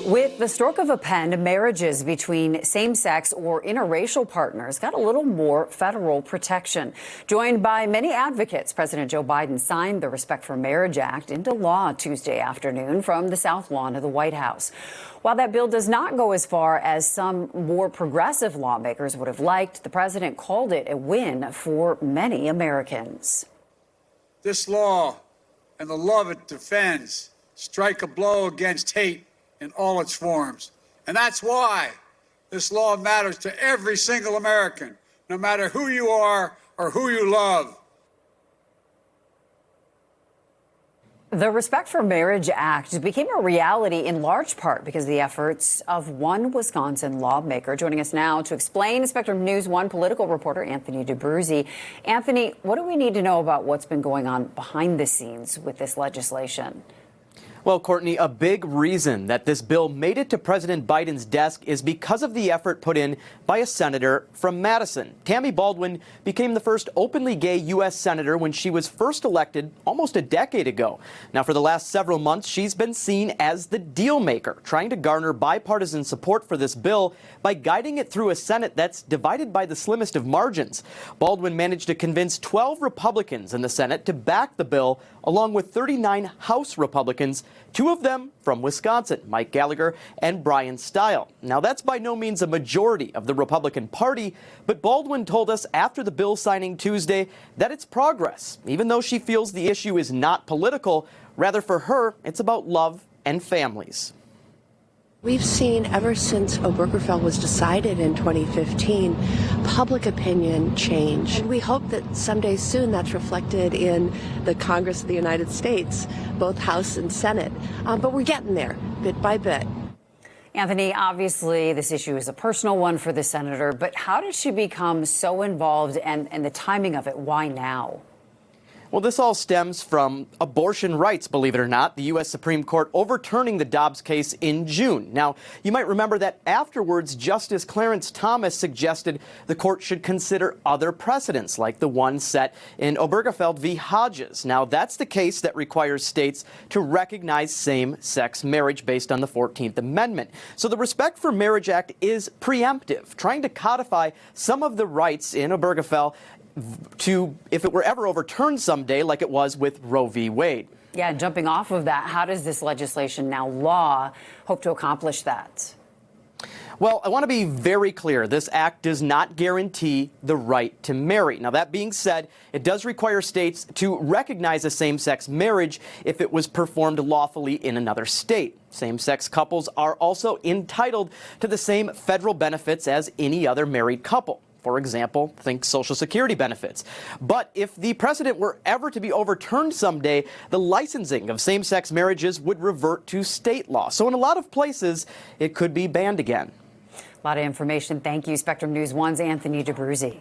With the stroke of a pen, marriages between same-sex or interracial partners got a little more federal protection. Joined by many advocates, President Joe Biden signed the Respect for Marriage Act into law Tuesday afternoon from the South Lawn of the White House. While that bill does not go as far as some more progressive lawmakers would have liked, the president called it a win for many Americans. This law and the love it defends strike a blow against hate in all its forms. And that's why this law matters to every single American, no matter who you are or who you love. The Respect for Marriage Act became a reality in large part because of the efforts of one Wisconsin lawmaker. Joining us now to explain, Spectrum News 1 political reporter Anthony DeBruzzi. Anthony, what do we need to know about what's been going on behind the scenes with this legislation? Well, Courtney, a big reason that this bill made it to President Biden's desk is because of the effort put in by a senator from Madison. Tammy Baldwin became the first openly gay U.S. senator when she was first elected almost a decade ago. Now, for the last several months, she's been seen as the deal maker, trying to garner bipartisan support for this bill by guiding it through a Senate that's divided by the slimmest of margins. Baldwin managed to convince 12 Republicans in the Senate to back the bill, along with 39 House Republicans, two of them from Wisconsin, Mike Gallagher and Brian Stile. Now, that's by no means a majority of the Republican Party, but Baldwin told us after the bill signing Tuesday that it's progress, even though she feels the issue is not political. Rather, for her, it's about love and families. We've seen ever since Obergefell was decided in 2015, public opinion change. And we hope that someday soon that's reflected in the Congress of the United States, both House and Senate. But we're getting there bit by bit. Anthony, obviously this issue is a personal one for the senator, but how did she become so involved and the timing of it? Why now? Well, this all stems from abortion rights, believe it or not, the U.S. Supreme Court overturning the Dobbs case in June. Now, you might remember that afterwards, Justice Clarence Thomas suggested the court should consider other precedents, like the one set in Obergefell v. Hodges. Now, that's the case that requires states to recognize same-sex marriage based on the 14th Amendment. So the Respect for Marriage Act is preemptive, trying to codify some of the rights in Obergefell to, if it were ever overturned someday, like it was with Roe v. Wade. Yeah, jumping off of that, how does this legislation, now law, hope to accomplish that? Well, I want to be very clear. This act does not guarantee the right to marry. Now, that being said, it does require states to recognize a same-sex marriage if it was performed lawfully in another state. Same-sex couples are also entitled to the same federal benefits as any other married couple. For example, think Social Security benefits. But if the precedent were ever to be overturned someday, the licensing of same-sex marriages would revert to state law. So in a lot of places, it could be banned again. A lot of information. Thank you, Spectrum News 1's Anthony DeBruzzi.